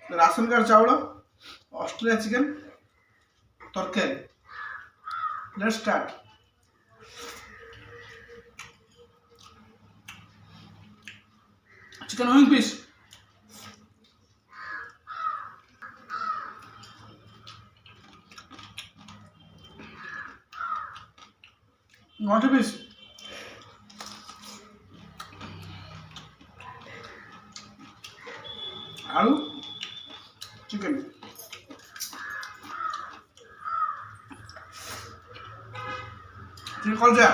Ration card ଚାଉଳ, Australia chicken, ତରକାରୀ। Let's start. Chicken wing piece, ଗୋଟେ ପିସ୍, ଆଳୁ ଚିକେନ, କଲଜା।